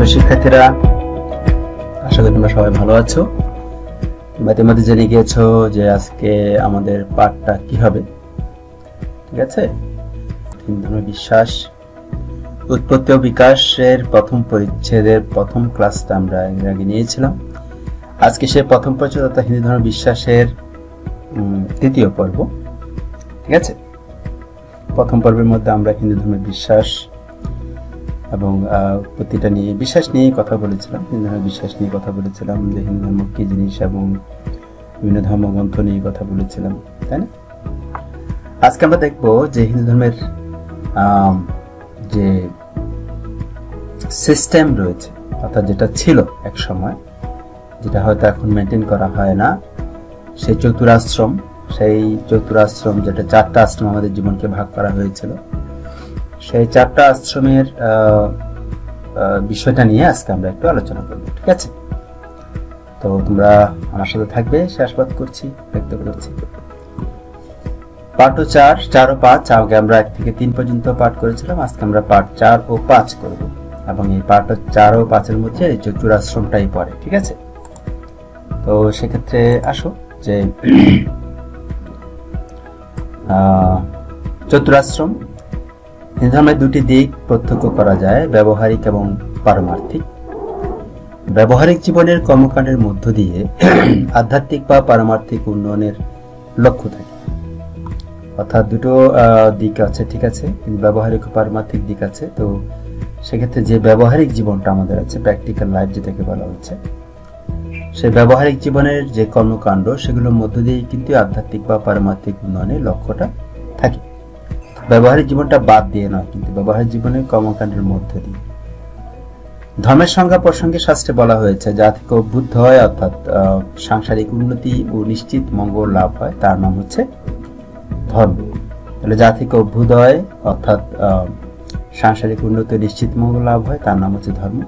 প্রিয় শিক্ষার্থীরা, আশা করি তোমরা সবাই ভালো আছো। ইতিমধ্যে জেনে গিয়েছো যে আজকে আমাদের পাঠটা কি হবে। ঠিক আছে, তিন ধর্মের বিশ্বাস, উৎপত্তি ও বিকাশের প্রথম পরিচ্ছেদের প্রথম ক্লাসটা আমরা এর আগে নিয়েছিলাম। আজকে সে প্রথম পরিচ্ছেদ অর্থাৎ হিন্দু ধর্ম বিশ্বাসের তৃতীয় পর্ব। ঠিক আছে, প্রথম পর্বের মধ্যে আমরা হিন্দু ধর্মের বিশ্বাস এবং প্রতিটা নিয়ে বিশ্বাস নিয়ে কথা বলেছিলাম। হিন্দু ধর্মের বিশ্বাস নিয়ে কথা বলেছিলাম, যে হিন্দু ধর্ম কি জিনিস এবং বিভিন্ন ধর্মগ্রন্থ নিয়ে কথা বলেছিলাম, তাই না? আজকে আমরা দেখবো যে হিন্দু ধর্মের যে সিস্টেম রয়েছে, অর্থাৎ যেটা ছিল এক সময়, যেটা হয়তো এখন মেনটেন করা হয় না, সেই চতুরাশ্রম, যেটা চারটা আশ্রম আমাদের জীবনকে ভাগ করা হয়েছিল, সেই চারটা আশ্রমের বিষয়টা নিয়ে আজকে আমরা একটু আলোচনা করব। ঠিক আছে, তো তোমরা আমার সাথে থাকবে সে আশীর্বাদ করছি, ব্যক্ত করছি। পাঠ 4 ও 5 আগে আমরা 1 থেকে 3 পর্যন্ত পাঠ করেছিলাম। আজকে আমরা পাঠ 4 ও 5 করব এবং এই পাঠ 4 ও 5 মধ্যে এই চতুরাশ্রমটাই পড়ে। ঠিক আছে, তো সেক্ষেত্রে আসো যে চতুরাশ্রম হিন্দু ধর্মের দুটি দিক প্রত্যক্ষ করা যায়, ব্যবহারিক এবং পারমার্থিক। ব্যবহারিক জীবনের কর্মকাণ্ডের মধ্য দিয়ে আধ্যাত্মিক বা পারমার্থিক উন্নয়নের লক্ষ্য থাকে, অর্থাৎ দুটো দিক আছে। ঠিক আছে, ব্যবহারিক ও পারমার্থিক দিক আছে। তো সেক্ষেত্রে যে ব্যবহারিক জীবনটা আমাদের আছে, প্র্যাকটিক্যাল লাইফ যেটাকে বলা হচ্ছে, সেই ব্যবহারিক জীবনের যে কর্মকাণ্ড, সেগুলোর মধ্য দিয়ে কিন্তু আধ্যাত্মিক বা পারমার্থিক উন্নয়নের লক্ষ্যটা থাকে। ব্যবহারিক জীবনটা বাদ দিয়ে নয়, কিন্তু ব্যবহারিক জীবনের কর্মকাণ্ডের মধ্য দিয়ে। ধর্মের সংজ্ঞা প্রসঙ্গে শাস্ত্রে বলা হয়েছে, যা থেকে উদ্বুদ্ধ হয় অর্থাৎ সাংসারিক উন্নতি ও নিশ্চিত মঙ্গল লাভ হয়, তার নাম হচ্ছে ধর্ম। তাহলে যা থেকে উদ্বুদ্ধ হয় অর্থাৎ সাংসারিক উন্নতি ও নিশ্চিত মঙ্গল লাভ হয়, তার নাম হচ্ছে ধর্ম।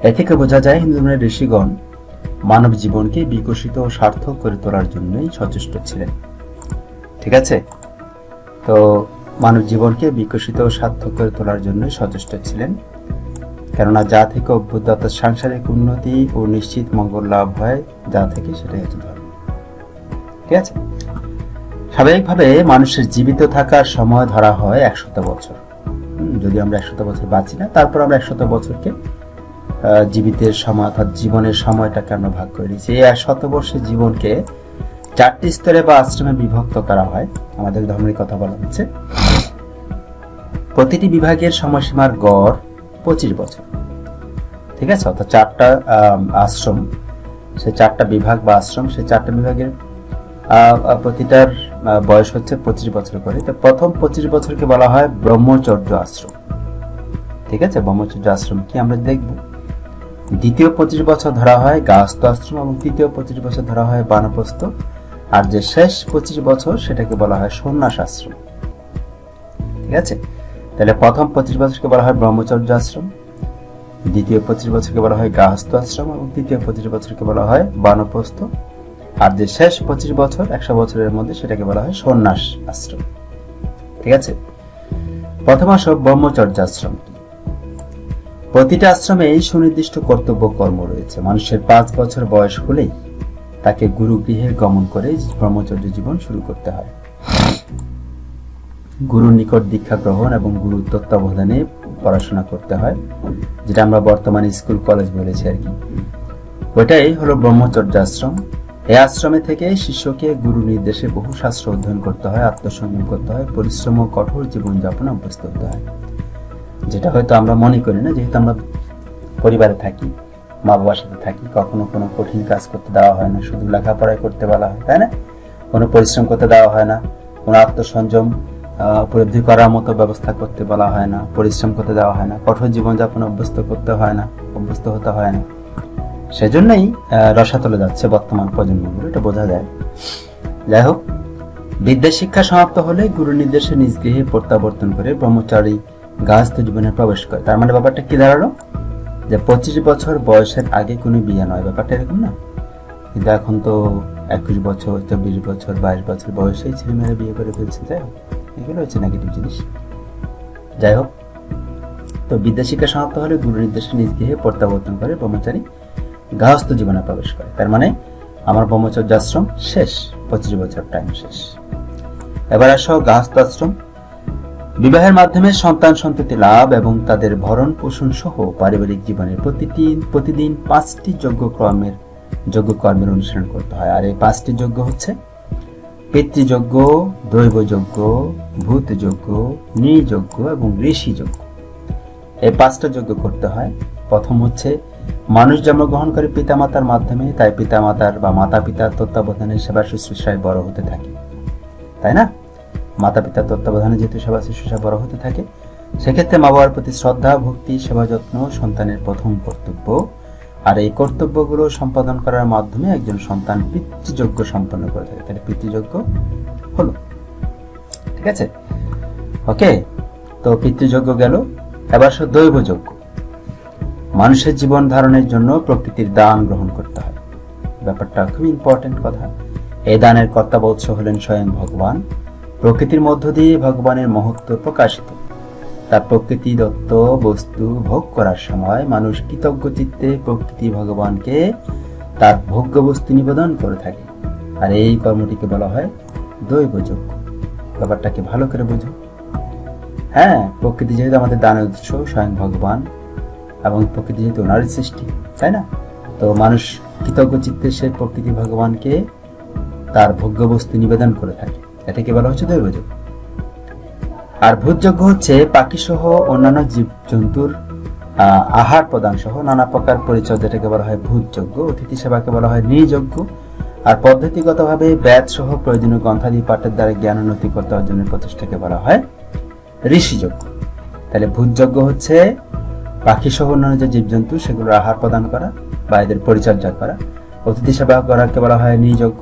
এ থেকে বোঝা যায় হিন্দু ধর্মের ঋষিগণ মানব জীবনকে বিকশিত ও সার্থক করে তোলার জন্যই সচেষ্ট ছিলেন। ঠিক আছে, তো মানব জীবনকে বিকশিত ও সার্থক করে তোলার জন্যই সচেষ্ট ছিলেন, কেননা যা থেকে উদ্বুদ্ধ অর্থাৎ সাংসারিক উন্নতি ও নিশ্চিত মঙ্গল লাভ হয় যা থেকে, সেটাই হচ্ছে ধর্ম। ঠিক আছে, স্বাভাবিকভাবে মানুষের জীবিত থাকার সময় ধরা হয় 100 বছর। যদি আমরা 100 বছর বাঁচি না, তারপর আমরা 100 বছরকে জীবিতের সময় অর্থাৎ জীবনের সময়টাকে আমরা ভাগ করে দিয়েছি। এই 100 বর্ষের জীবনকে 4টি স্তরে বা আশ্রমে বিভক্ত করা হয়। আমাদের ধর্মের কথা বলা হচ্ছে, প্রতিটি বিভাগের সময়সীমার গড় 25 বছর। ঠিক আছে, অর্থাৎ 4টা আশ্রম, সেই 4টা বিভাগ বা আশ্রম, সেই 4টা বিভাগের প্রতিটার বয়স হচ্ছে 25 বছর করে। তো প্রথম 25 বছরকে বলা হয় ব্রহ্মচর্য আশ্রম। ঠিক আছে, ব্রহ্মচর্য আশ্রম কি আমরা দেখব। দ্বিতীয় 25 বছর ধরা হয় গাহস্থ আশ্রম এবং তৃতীয় 25 বছর ধরা হয় বানপ্রস্থ। আর যে শেষ 25 বছর, সেটাকে বলা হয় সন্ন্যাস আশ্রম। ঠিক আছে, তাহলে প্রথম 25 বছরকে বলা হয় ব্রহ্মচর্য আশ্রম, দ্বিতীয় 25 বছরকে বলা হয় গাহস্থ আশ্রম এবং তৃতীয় 25 বছরকে বলা হয় বানপ্রস্থ। আর যে শেষ 25 বছর, 100 বছরের মধ্যে, সেটাকে বলা হয় সন্ন্যাস আশ্রম। ঠিক আছে, প্রথম আসো ব্রহ্মচর্য আশ্রম। প্রতিটা আশ্রমে এই সুনির্দিষ্ট কর্তব্য কর্ম রয়েছে। মানুষের 5 বছর বয়স হলেই তাকে গুরু গৃহে গমন করে ব্রহ্মচর্য জীবন শুরু করতে হয়। গুরুর নিকট দীক্ষা গ্রহণ এবং গুরুর তত্ত্বাবধানে পড়াশোনা করতে হয়, যেটা আমরা বর্তমানে স্কুল কলেজ বলেছি আর কি। ওইটাই হলো ব্রহ্মচর্য আশ্রম। এই আশ্রমে থেকে শিষ্যকে গুরু নির্দেশে বহু শাস্ত্র অধ্যয়ন করতে হয়, আত্মসংযম করতে হয়, পরিশ্রম ও কঠোর জীবনযাপনে অভ্যস্ত হতে হয়, যেটা হয়তো আমরা মনে করি না, যেহেতু আমরা পরিবারে থাকি, মা বাবার সাথে থাকি, কখনো কোনো কঠিন কাজ করতে দেওয়া হয় না, শুধু লেখাপড়াই করতে বলা হয়, তাই না? কোনো পরিশ্রম করতে দেওয়া হয় না, কোনো আত্মসংযম উপলব্ধি করার মতো ব্যবস্থা করতে বলা হয় না, পরিশ্রম করতে দেওয়া হয় না, কঠোর জীবনযাপনে অভ্যস্ত হতে হয় না। সেজন্যই রসাতলে যাচ্ছে বর্তমান প্রজন্মগুলো, এটা বোঝা যায়। যাই হোক, বিদ্যা শিক্ষা সমাপ্ত হলে গুরু নির্দেশে নিজ গৃহে প্রত্যাবর্তন করে ব্রহ্মচারী গাহস্থ জীবনে প্রবেশ করে। তার মানে ব্যাপারটা কি দাঁড়ালো, যে 25 বছর বয়সের আগে কোনো বিয়ে নয়, ব্যাপারটা এরকম না। কিন্তু এখন তো 21 বছর, 24 বছর, 22 বছর বয়সেই ছেলেমেয়েরা বিয়ে করে ফেলছে। যাই হোক, এগুলো হচ্ছে নেগেটিভ জিনিস। যাই হোক, তো বিদ্যা শিক্ষা সমাপ্ত হলে গুরু নির্দেশে নিজ গৃহে প্রত্যাবর্তন করে ব্রহ্মচারী গার্হস্থ্য জীবনে প্রবেশ করে। তার মানে আমার ব্রহ্মচর্য আশ্রম শেষ, 25 বছর টাইম শেষ। এবার আসো গার্হস্থ্য আশ্রম। বিবাহের মাধ্যমে সন্তান সন্ততি লাভ এবং তাদের ভরণ পোষণ সহ পারিবারিক জীবনের প্রতিদিন 5টি যোগ্য কর্মের অনুসরণ করতে হয়। আর এই 5টি যোগ্য হচ্ছে পিতৃযজ্ঞ, দৈবযজ্ঞ, ভূতযজ্ঞ, নৃযজ্ঞ এবং ঋষিযজ্ঞ। এই 5টা যজ্ঞ করতে হয়। প্রথম হচ্ছে মানুষ জন্মগ্রহণ করে পিতামাতার মাধ্যমে, তাই পিতামাতার বা মাতা পিতার তত্ত্বাবধানে সেবা শুশ্রূষায় বড় হতে থাকে, তাই না? মাতা পিতার তত্ত্বাবধানে যেহেতু সেবা শুশ্রূষায় বড় হতে থাকে, সেক্ষেত্রে মা বাবার প্রতি শ্রদ্ধা, ভক্তি, সেবা যত্ন সন্তানের প্রথম কর্তব্য। আর এই কর্তব্যগুলো সম্পাদন করার মাধ্যমে একজন সন্তান পিতৃযজ্ঞ সম্পন্ন করে থাকে। তাহলে পিতৃযজ্ঞ হলো, ঠিক আছে? ওকে, তো পিতৃযজ্ঞ গেল। এবার দৈবযজ্ঞ। মানুষের জীবন ধারণের জন্য প্রকৃতির দান গ্রহণ করতে হয়। ব্যাপারটা খুব ইম্পর্টেন্ট কথা। এই দানের কর্তাবৎস হলেন স্বয়ং ভগবান। প্রকৃতির মধ্য দিয়ে ভগবানের মহত্ব প্রকাশিত। তার প্রকৃতি দত্ত বস্তু ভোগ করার সময় মানুষ কৃতজ্ঞ চিত্তে প্রকৃতি ভগবানকে তার ভোগ্য বস্তু নিবেদন করে থাকে। আর এই কর্মটিকে বলা হয় দৈবযজ্ঞ। ব্যাপারটাকে ভালো করে বুঝো। হ্যাঁ, প্রকৃতি যেহেতু আমাদের দানের উৎস, স্বয়ং ভগবান, এবং প্রকৃতি যেহেতু ওনারই সৃষ্টি, তাই না? তো মানুষ কৃতজ্ঞ চিত্তে সে প্রকৃতি ভগবানকে তার ভোগ্য বস্তু নিবেদন করে থাকে। এটাকে বলা হচ্ছে দৈবযজ্ঞ। আর ভূতযজ্ঞ হচ্ছে পাখি সহ অন্যান্য জীব জন্তুর আহার প্রদান সহ নানা প্রকার পরিচর্যা, যেটাকে বলা হয় ভূতযজ্ঞ। অতিথি সেবাকে বলা হয় নৃযজ্ঞ। আর পদ্ধতিগতভাবে বেদ সহ প্রয়োজনীয় গ্রন্থাদি পাঠের দ্বারা জ্ঞান উন্নতি করতে অর্জনের প্রচেষ্টাকে বলা হয় ঋষিযজ্ঞ। তাহলে ভূতযজ্ঞ হচ্ছে পাখি সহ অন্যান্য যে জীবজন্তু সেগুলোর আহার প্রদান করা বা এদের পরিচর্যা করা। অতিথি সেবা করাকে বলা হয় নৃযজ্ঞ।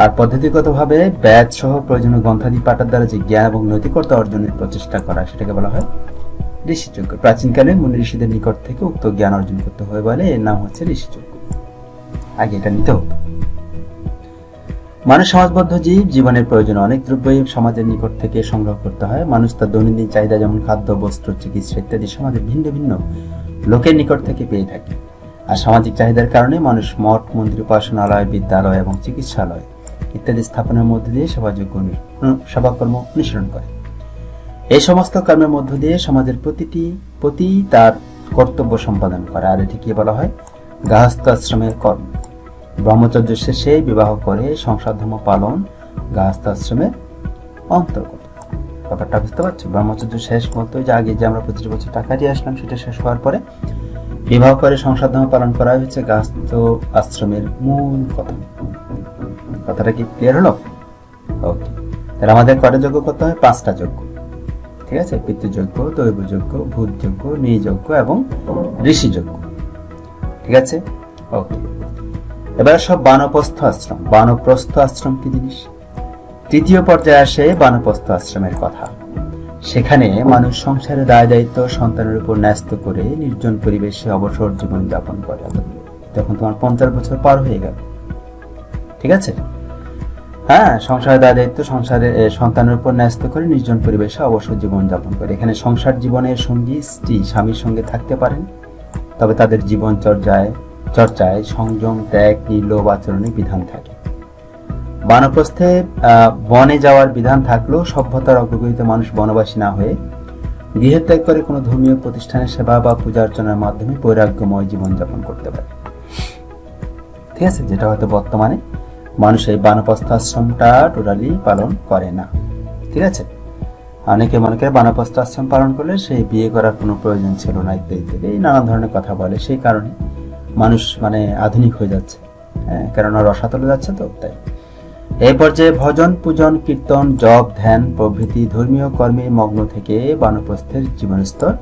আর পদ্ধতিগতভাবে বেদ সহ প্রয়োজনীয় গ্রন্থাদি পাঠের দ্বারা যে জ্ঞান এবং নৈতিকতা অর্জনের প্রচেষ্টা করা, সেটাকে বলা হয় ঋষিযজ্ঞ। প্রাচীনকালে মুনি ঋষিদের নিকট থেকে উক্ত জ্ঞান অর্জন করতে হয় বলে এর নাম হচ্ছে ঋষিযজ্ঞ। আগে এটা নিতে হতো। মানুষ সমাজবদ্ধ জীব, জীবনের প্রয়োজনে অনেক দ্রব্যই সমাজের নিকট থেকে সংগ্রহ করতে হয়। মানুষ তার দৈনন্দিন চাহিদা যেমন খাদ্য, বস্ত্র, চিকিৎসা ইত্যাদি সমাজের ভিন্ন ভিন্ন লোকের নিকট থেকে পেয়ে থাকে। আর সামাজিক চাহিদার কারণে মানুষ মঠ, মন্দির, উপাসনালয়, বিদ্যালয় এবং চিকিৎসালয় ইত্যাদি স্থাপনের মধ্য দিয়ে সেবাকর্ম অনুসরণ করে। এই সমস্ত কর্মের মধ্য দিয়ে সমাজের প্রতি তার কর্তব্য সম্পাদন করে। আর এটিকে বলা হয় গার্হস্থ্য আশ্রমের কর্ম। ব্রহ্মচর্য শেষে বিবাহ করে সংসার ধর্ম পালন গার্হস্থ্য আশ্রমের অন্তর্গত। ব্যাপারটা বুঝতে পারছো? ব্রহ্মচর্য শেষ বলতে যে আগে যে আমরা 25 বছর টাকা দিয়ে আসলাম, সেটা শেষ হওয়ার পরে বিবাহ করে সংসার ধর্ম পালন করা হচ্ছে গার্হস্থ্য আশ্রমের মূল কথা। কথাটা কি ক্লিয়ার হলো? ওকে, তাহলে আমাদের কয়টা যজ্ঞ করতে হয়? 5টা যজ্ঞ, ঠিক আছে? পিতৃযজ্ঞ, দৈবযজ্ঞ, ভূতযজ্ঞ, নৃযজ্ঞ এবং ঋষিযজ্ঞ, ঠিক আছে? ওকে, এবার সব বানপ্রস্থ আশ্রম। বানপ্রস্থ আশ্রম কি জিনিস? তৃতীয় পর্যায়ে আসে বানপ্রস্থ আশ্রমের কথা। সেখানে মানুষ সংসারের দায় দায়িত্ব সন্তানের উপর ন্যস্ত করে নির্জন পরিবেশে অবসর জীবন যাপন করে। তখন তোমার 50 বছর পার হয়ে গেল, ঠিক আছে? হ্যাঁ, সংসারের দায় দায়িত্ব সন্তানের উপর ন্যস্ত করে নির্জন পরিবেশে অবসর জীবন যাপন করে। এখানে সংসার জীবনের সঙ্গী স্ত্রী স্বামীর সঙ্গে থাকতে পারেন, তবে তাদের জীবন চর্চায় সংযম, ত্যাগ, নির্লোভ আচরণের বিধান থাকে। বানপ্রস্থে বনে যাওয়ার বিধান থাকলেও সভ্যতার অগ্রগতিতে মানুষ বনবাসী না হয়ে গৃহত্যাগ করে কোনো ধর্মীয় প্রতিষ্ঠানের সেবা বা পূজা অর্চনার মাধ্যমে বৈরাগ্যময় জীবন যাপন করতে পারে, ঠিক আছে? যেটা হয়তো বর্তমানে মানুষ এই বানপ্রস্থ আশ্রমটা টোটালি পালন করে না, ঠিক আছে? অনেকে মনে করে বানপ্রস্থ আশ্রম পালন করলে সেই বিয়ে করার কোনো প্রয়োজন ছিল না ইত্যাদি, এই নানা ধরনের কথা বলে। সেই কারণে মানুষ আধুনিক হয়ে যাচ্ছে, কেননা রসাতলে যাচ্ছে তো, তাই। এই পর্যায়ে ভজন, পূজন, কীর্তন, জপ, ধ্যান প্রভৃতি ধর্মীয় কর্মে মগ্ন থেকে বানপ্রস্থের জীবন স্তর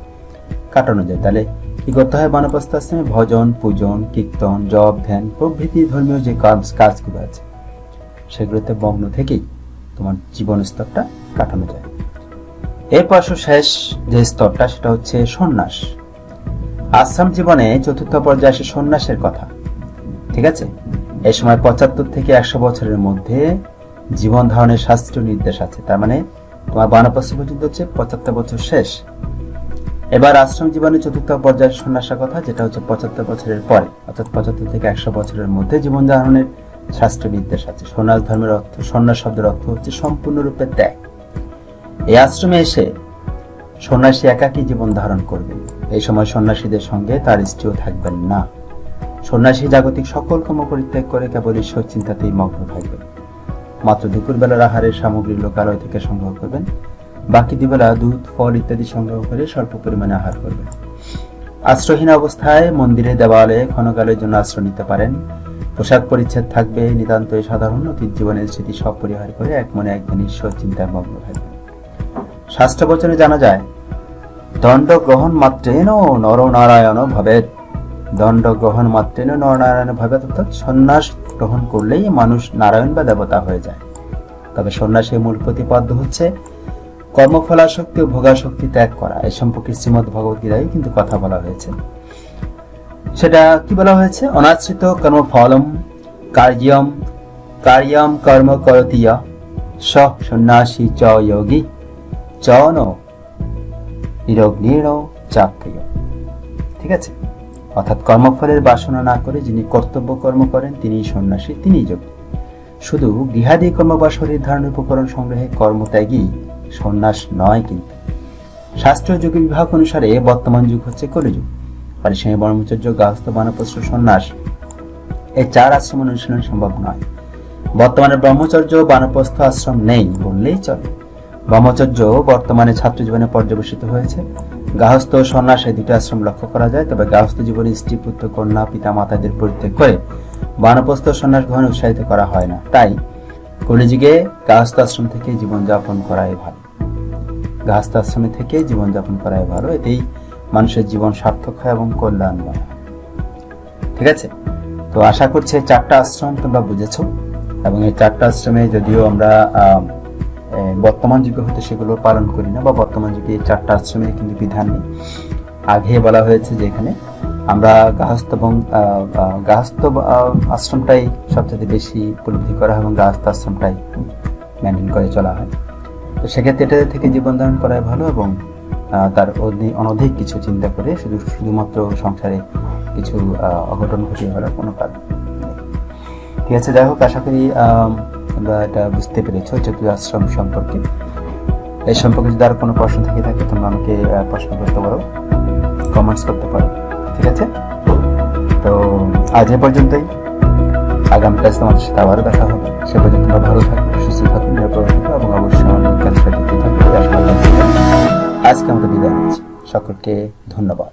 কাটানো যায়। তাহলে কি করতে হয়? বানপ্রস্থ আশ্রমে ভজন, পূজন, কীর্তন, জপ, ধ্যান প্রভৃতি ধর্মীয় যে কাজগুলো আছে সেগুলোতে মগ্ন থেকেই তোমার জীবন স্তরটা কাটানো যায়। এরপর শেষ যে স্তরটা সেটা হচ্ছে সন্ন্যাস। আশ্রম জীবনে চতুর্থ পর্যায়ে আসে সন্ন্যাসের কথা, ঠিক আছে? এই সময় 75 থেকে 100 বছরের মধ্যে জীবন ধারণের শাস্ত্রীয় নির্দেশ আছে। তার মানে তোমার বানপ্রস্থ পর্যন্ত হচ্ছে 75 বছর শেষ, এবার আশ্রম জীবনের চতুর্থ পর্যায়ের সন্ন্যাসের কথা, যেটা হচ্ছে 75 বছরের পরে, অর্থাৎ 75 থেকে 100 বছরের মধ্যে জীবন ধারণের শাস্ত্রবিদ্যার সাথে। সন্ন্যাস ধর্মের অর্থ, সন্ন্যাস শব্দের অর্থ হচ্ছে সম্পূর্ণরূপে ত্যাগ। এই আশ্রমে এসে সন্ন্যাসী একাকী জীবন ধারণ করবেন। এই সময় সন্ন্যাসীদের সঙ্গে তার স্ত্রীও থাকবেন না। সন্ন্যাসী জাগতিক সকল কর্ম পরিত্যাগ করে কেবল ঈশ্বর চিন্তাতেই মগ্ন থাকবেন। মাত্র দুপুরবেলার আহারের সামগ্রী লোকালয় থেকে সংগ্রহ করবেন। বাকি দুবেলা দুধ, ফল ইত্যাদি সংগ্রহ করে স্বল্প পরিমাণে আহার করবেন। আশ্রয়হীন অবস্থায় মন্দিরে, দেওয়ালে ক্ষণকালের জন্য আশ্রয় নিতে পারেন। পোশাক পরিচ্ছদ থাকবে নিতান্তই সাধারণ। অতীত জীবনের স্মৃতি সব পরিহার করে এক মনে একদিন ঈশ্বর চিন্তায় মগ্ন থাকবেন। শাস্ত্র বচনে জানা যায়, দণ্ড গ্রহণ মাত্রেন নরনারায়ণ ভাবের। দণ্ড গ্রহণ মাত্রেন নরনারায়ণ ভাবের, অর্থাৎ সন্ন্যাস গ্রহণ করলেই মানুষ নারায়ণ বা দেবতা হয়ে যায়। তবে সন্ন্যাসের মূল প্রতিপাদ্য হচ্ছে কর্মফলাসক্তি ও ভোগাসক্তি ত্যাগ করা। এই সম্পর্কে শ্রীমদ্ ভগবদ্গীতায় কিন্তু কথা বলা হয়েছে। সেটা কি বলা হয়েছে? অনাশ্রিত কর্মফলম কার্যম কর্ম করতি স সন্ন্যাসী চ যোগী চ ন নিরগ্নির চাক্রিয়। ঠিক আছে, অর্থাৎ কর্মফলের বাসনা না করে যিনি কর্তব্য কর্ম করেন তিনি সন্ন্যাসী, তিনি যোগী। শুধু গৃহাদি কর্ম বা শরীর ধারণের উপকরণ সংগ্রহে কর্মত্যাগী সন্ন্যাস নয়। কিন্তু শাস্ত্রীয় যুগের বিভাগ অনুসারে বর্তমান যুগ হচ্ছে কলিযুগ। পারিশ্রমিক ব্রহ্মচর্য, গার্হস্থ্য, বানপ্রস্থ, সন্ন্যাস, এই 4 আশ্রম অনুশীলন সম্ভব নয়। বর্তমানে ব্রহ্মচর্য, বানপ্রস্থ আশ্রম নেই বললেই চলে। ব্রহ্মচর্য বর্তমানে ছাত্র জীবনে পর্যবেসিত হয়েছে। গার্হস্থ্য ও সন্ন্যাস এই 2টি আশ্রম লক্ষ্য করা যায়। তবে গার্হস্থ্য জীবনে স্ত্রী, পুত্র, কন্যা, পিতা মাতাদের পরিত্যাগ করে বানপ্রস্থ সন্ন্যাস গ্রহণে উৎসাহিত করা হয় না। তাই কলিযুগে গার্হস্থ্য আশ্রম থেকে জীবনযাপন করাই ভালো। গার্হস্থ্য আশ্রমে থেকে জীবনযাপন করাই ভালো। এতেই মানুষের জীবন সার্থক হয় এবং কল্যাণময়। ঠিক আছে, তো আশা করছি 4টা আশ্রম তোমরা বুঝেছো। এবং এই 4টা আশ্রমে যদিও আমরা বর্তমান যুগে হতে সেগুলো পালন করি না, বা বর্তমান যুগে এই 4টা আশ্রমের কিন্তু বিধান নেই। আগে বলা হয়েছে যে এখানে আমরা গার্হস্থ্য এবং গার্হস্থ্য আশ্রমটাই সবচেয়ে বেশি উপলব্ধি করা হয় এবং গার্হস্থ্য আশ্রমটাই মেনটেন করে চলা হয়। তো সেক্ষেত্রে এটা থেকে জীবন ধারণ করাই ভালো এবং তার অনধিক কিছু চিন্তা করে শুধুমাত্র সংসারে কিছু অঘটন ঘটিয়ে ফেলার কোনো কারণ নেই। ঠিক আছে, যাই হোক, আশা করি তোমরা এটা বুঝতে পেরেছো চতুর্থ আশ্রম সম্পর্কে। এই সম্পর্কে যদি আর কোনো প্রশ্ন থেকে থাকে তোমরা আমাকে প্রশ্ন করতে পারো, কমেন্টস করতে পারো। ঠিক আছে, তো আজ এ পর্যন্তই। আগামী ক্লাসে তোমাদের সাথে আবারও দেখা হবে। সে পর্যন্ত তোমরা ভালো থাকবে, সুস্থ থাকবে, নিরাপদ থাকবে এবং অবশ্যই আমার ক্লাসটা দেখতে থাকবে। আজকে আমাদের বিদায় নিচ্ছি। সকলকে ধন্যবাদ।